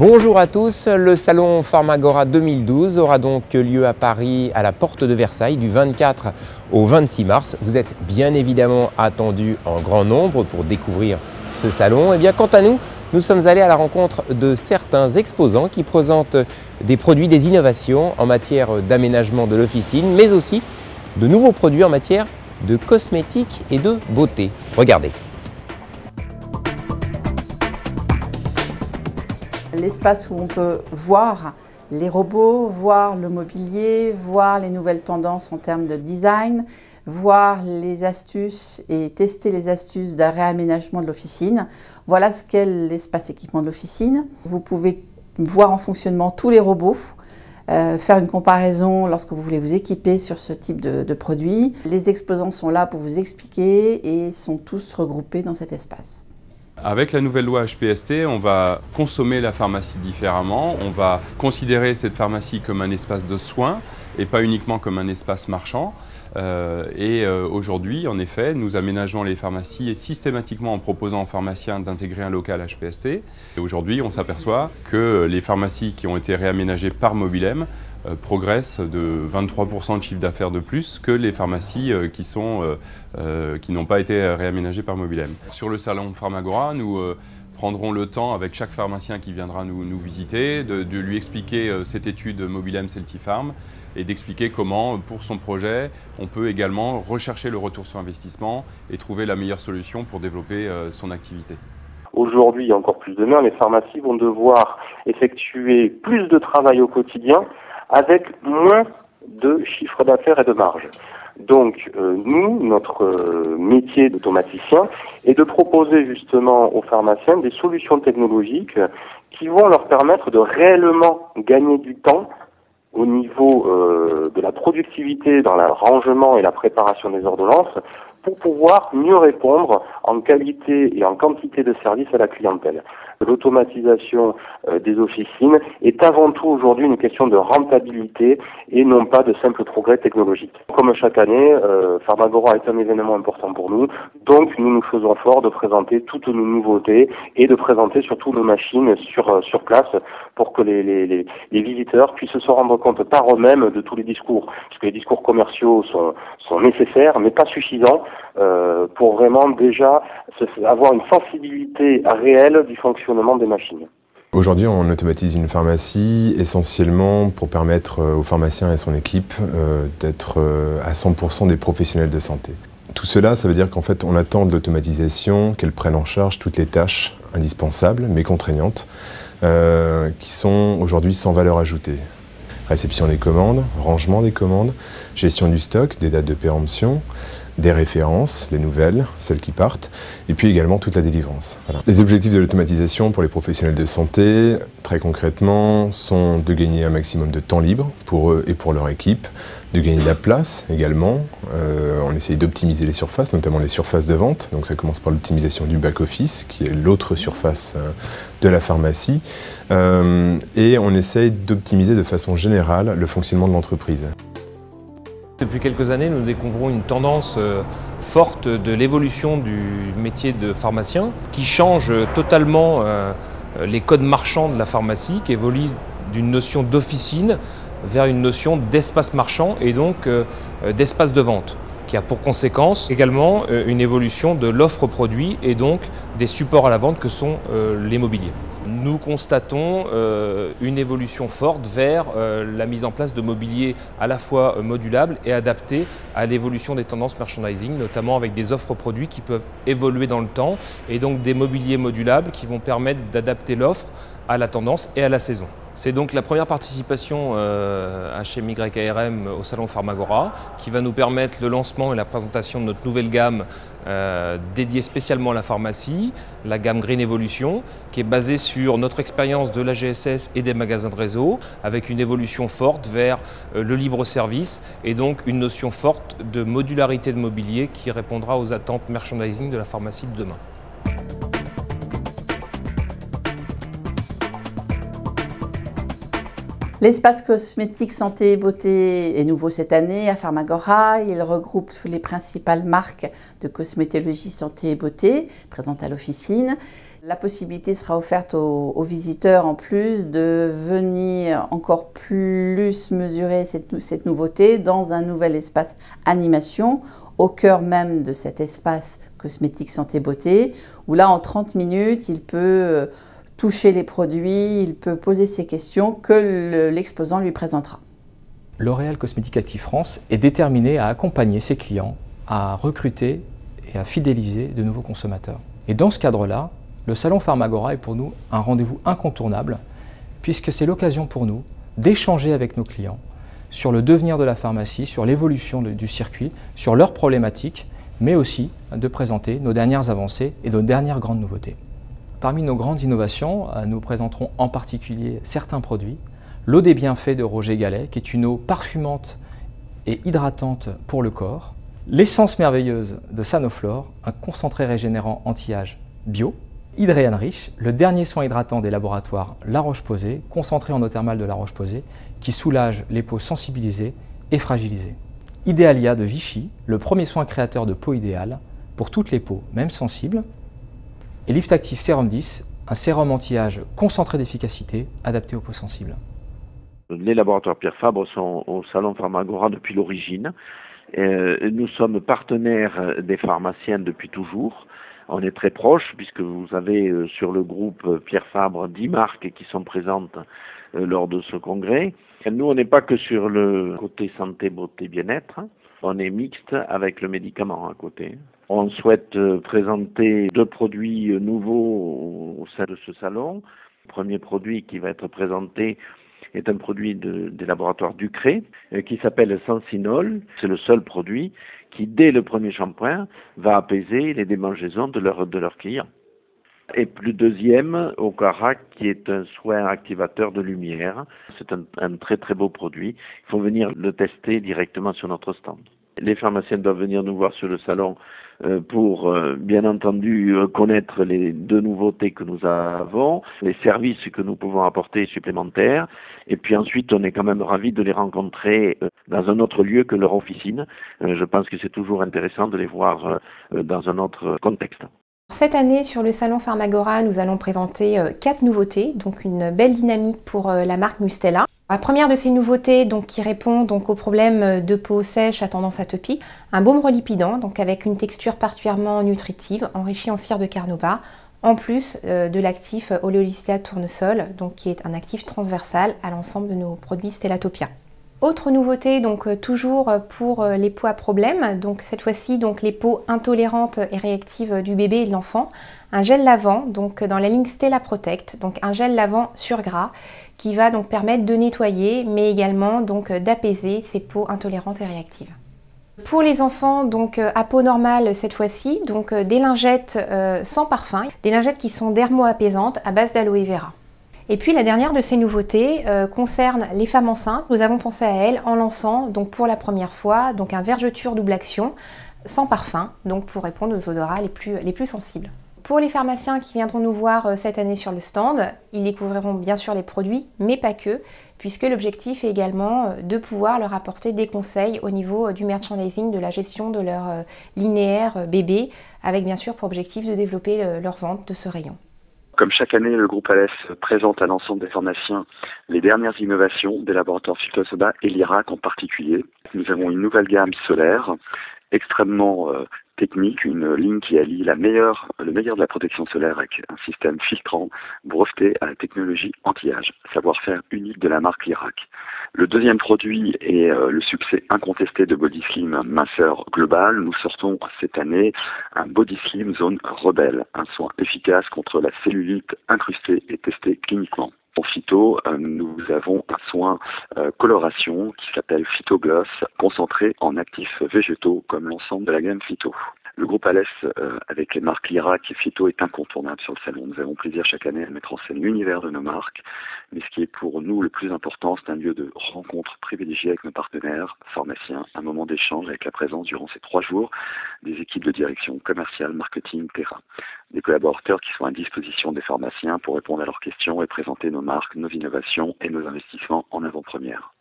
Bonjour à tous, le salon Pharmagora 2012 aura donc lieu à Paris à la porte de Versailles du 24 au 26 mars. Vous êtes bien évidemment attendus en grand nombre pour découvrir ce salon. Et bien quant à nous, nous sommes allés à la rencontre de certains exposants qui présentent des produits, des innovations en matière d'aménagement de l'officine, mais aussi de nouveaux produits en matière de cosmétiques et de beauté. Regardez. L'espace où on peut voir les robots, voir le mobilier, voir les nouvelles tendances en termes de design, voir les astuces et tester les astuces d'un réaménagement de l'officine. Voilà ce qu'est l'espace équipement de l'officine. Vous pouvez voir en fonctionnement tous les robots, faire une comparaison lorsque vous voulez vous équiper sur ce type de produit. Les exposants sont là pour vous expliquer et sont tous regroupés dans cet espace. Avec la nouvelle loi HPST, on va consommer la pharmacie différemment, on va considérer cette pharmacie comme un espace de soins et pas uniquement comme un espace marchand. Aujourd'hui, en effet, nous aménageons les pharmacies systématiquement en proposant aux pharmaciens d'intégrer un local HPST. Aujourd'hui, on s'aperçoit que les pharmacies qui ont été réaménagées par Mobilem progressent de 23% de chiffre d'affaires de plus que les pharmacies qui n'ont pas été réaménagées par Mobilem. Sur le salon Pharmagora, nous prendrons le temps avec chaque pharmacien qui viendra nous visiter, de lui expliquer cette étude Mobilem Celtifarm et d'expliquer comment, pour son projet, on peut également rechercher le retour sur investissement et trouver la meilleure solution pour développer son activité. Aujourd'hui, et encore plus demain, les pharmacies vont devoir effectuer plus de travail au quotidien avec moins de chiffre d'affaires et de marge. Donc nous, notre métier d'automaticien est de proposer justement aux pharmaciens des solutions technologiques qui vont leur permettre de réellement gagner du temps au niveau de la productivité dans le rangement et la préparation des ordonnances pour pouvoir mieux répondre en qualité et en quantité de services à la clientèle. L'automatisation des officines est avant tout aujourd'hui une question de rentabilité et non pas de simple progrès technologique. Comme chaque année, Pharmagora est un événement important pour nous, donc nous nous faisons fort de présenter toutes nos nouveautés et de présenter surtout nos machines sur place pour que les visiteurs puissent se rendre compte par eux-mêmes de tous les discours, puisque les discours commerciaux sont nécessaires mais pas suffisants pour vraiment déjà avoir une sensibilité réelle du fonctionnement des machines. Aujourd'hui, on automatise une pharmacie essentiellement pour permettre aux pharmaciens et à son équipe d'être à 100% des professionnels de santé. Tout cela, ça veut dire qu'en fait, on attend de l'automatisation qu'elle prenne en charge toutes les tâches indispensables mais contraignantes qui sont aujourd'hui sans valeur ajoutée. Réception des commandes, rangement des commandes, gestion du stock, des dates de péremption, des références, les nouvelles, celles qui partent, et puis également toute la délivrance. Voilà. Les objectifs de l'automatisation pour les professionnels de santé, très concrètement, sont de gagner un maximum de temps libre pour eux et pour leur équipe, de gagner de la place également. On essaye d'optimiser les surfaces, notamment les surfaces de vente. Donc ça commence par l'optimisation du back-office, qui est l'autre surface de la pharmacie. Et on essaye d'optimiser de façon générale le fonctionnement de l'entreprise. Depuis quelques années, nous découvrons une tendance forte de l'évolution du métier de pharmacien qui change totalement les codes marchands de la pharmacie, qui évolue d'une notion d'officine vers une notion d'espace marchand et donc d'espace de vente, qui a pour conséquence également une évolution de l'offre produit et donc des supports à la vente que sont les mobiliers. Nous constatons une évolution forte vers la mise en place de mobilier à la fois modulable et adapté à l'évolution des tendances merchandising, notamment avec des offres produits qui peuvent évoluer dans le temps et donc des mobiliers modulables qui vont permettre d'adapter l'offre à la tendance et à la saison. C'est donc la première participation HMYARM au salon Pharmagora qui va nous permettre le lancement et la présentation de notre nouvelle gamme dédiée spécialement à la pharmacie, la gamme Green Evolution, qui est basée sur notre expérience de la GSS et des magasins de réseau, avec une évolution forte vers le libre service et donc une notion forte de modularité de mobilier qui répondra aux attentes merchandising de la pharmacie de demain. L'espace cosmétique santé et beauté est nouveau cette année à Pharmagora. Il regroupe les principales marques de cosmétologie santé et beauté présentes à l'officine. La possibilité sera offerte aux visiteurs en plus de venir encore plus mesurer cette nouveauté dans un nouvel espace animation au cœur même de cet espace cosmétique santé beauté où là en 30 minutes il peut toucher les produits, il peut poser ses questions que l'exposant lui présentera. L'Oréal Cosmétique Active France est déterminé à accompagner ses clients à recruter et à fidéliser de nouveaux consommateurs. Et dans ce cadre-là, le Salon Pharmagora est pour nous un rendez-vous incontournable puisque c'est l'occasion pour nous d'échanger avec nos clients sur le devenir de la pharmacie, sur l'évolution du circuit, sur leurs problématiques, mais aussi de présenter nos dernières avancées et nos dernières grandes nouveautés. Parmi nos grandes innovations, nous présenterons en particulier certains produits. L'eau des bienfaits de Roger Gallet, qui est une eau parfumante et hydratante pour le corps. L'essence merveilleuse de Sanoflore, un concentré régénérant anti-âge bio. Hydréane Riche, le dernier soin hydratant des laboratoires La Roche-Posay, concentré en eau thermale de La Roche-Posay, qui soulage les peaux sensibilisées et fragilisées. Idéalia de Vichy, le premier soin créateur de peau idéale pour toutes les peaux, même sensibles. Et Lift Active Sérum 10, un sérum anti-âge concentré d'efficacité adapté aux peaux sensibles. Les laboratoires Pierre Fabre sont au Salon Pharmagora depuis l'origine. Nous sommes partenaires des pharmaciens depuis toujours. On est très proches puisque vous avez sur le groupe Pierre Fabre 10 marques qui sont présentes lors de ce congrès. Nous, on n'est pas que sur le côté santé, beauté, bien-être. On est mixte avec le médicament à côté. On souhaite présenter 2 produits nouveaux au sein de ce salon. Le premier produit qui va être présenté est un produit des laboratoires Ducré qui s'appelle Sensinol. C'est le seul produit qui, dès le premier shampoing, va apaiser les démangeaisons de leurs clients. Et le deuxième, Okara, qui est un soin activateur de lumière. C'est un très très beau produit. Il faut venir le tester directement sur notre stand. Les pharmaciens doivent venir nous voir sur le salon pour, bien entendu, connaître les 2 nouveautés que nous avons, les services que nous pouvons apporter supplémentaires. Et puis ensuite, on est quand même ravis de les rencontrer dans un autre lieu que leur officine. Je pense que c'est toujours intéressant de les voir dans un autre contexte. Cette année, sur le salon Pharmagora, nous allons présenter 4 nouveautés, donc une belle dynamique pour la marque Mustela. La première de ces nouveautés qui répond aux problèmes de peau sèche à tendance atopique, un baume relipidant avec une texture particulièrement nutritive, enrichi en cire de carnauba, en plus de l'actif Oleolycéate tournesol, qui est un actif transversal à l'ensemble de nos produits Stellatopia. Autre nouveauté, toujours pour les peaux à problème, cette fois-ci les peaux intolérantes et réactives du bébé et de l'enfant, un gel lavant dans la ligne Stella Protect, un gel lavant sur gras qui va permettre de nettoyer mais également d'apaiser ces peaux intolérantes et réactives. Pour les enfants, à peau normale cette fois-ci, des lingettes sans parfum, des lingettes qui sont dermo-apaisantes à base d'aloe vera. Et puis la dernière de ces nouveautés concerne les femmes enceintes. Nous avons pensé à elles en lançant pour la première fois un vergeture double action sans parfum, pour répondre aux odorats les plus sensibles. Pour les pharmaciens qui viendront nous voir cette année sur le stand, ils découvriront bien sûr les produits, mais pas que, puisque l'objectif est également de pouvoir leur apporter des conseils au niveau du merchandising, de la gestion de leur linéaire bébé, avec bien sûr pour objectif de développer leur vente de ce rayon. Comme chaque année, le groupe Alès présente à l'ensemble des pharmaciens les dernières innovations des laboratoires Phytosoda et l'Irak en particulier. Nous avons une nouvelle gamme solaire extrêmement technique, une ligne qui allie le meilleur de la protection solaire avec un système filtrant breveté à la technologie anti-âge, savoir-faire unique de la marque Lirac. Le deuxième produit est le succès incontesté de Body Slim minceur global. Nous sortons cette année un Body Slim Zone Rebelle, un soin efficace contre la cellulite incrustée et testé cliniquement. En phyto, nous avons un soin coloration qui s'appelle Phytogloss, concentré en actifs végétaux comme l'ensemble de la gamme phyto. Le groupe Alès, avec les marques Lirac et Fito, est incontournable sur le salon. Nous avons plaisir chaque année à mettre en scène l'univers de nos marques. Mais ce qui est pour nous le plus important, c'est un lieu de rencontre privilégié avec nos partenaires, pharmaciens, un moment d'échange avec la présence durant ces 3 jours des équipes de direction commerciale, marketing, terrain. Des collaborateurs qui sont à disposition des pharmaciens pour répondre à leurs questions et présenter nos marques, nos innovations et nos investissements en avant-première.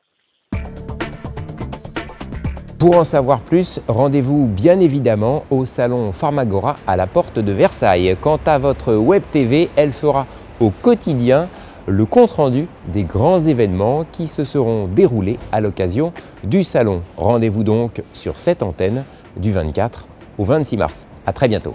Pour en savoir plus, rendez-vous bien évidemment au salon Pharmagora à la porte de Versailles. Quant à votre Web TV, elle fera au quotidien le compte-rendu des grands événements qui se seront déroulés à l'occasion du salon. Rendez-vous donc sur cette antenne du 24 au 26 mars. À très bientôt.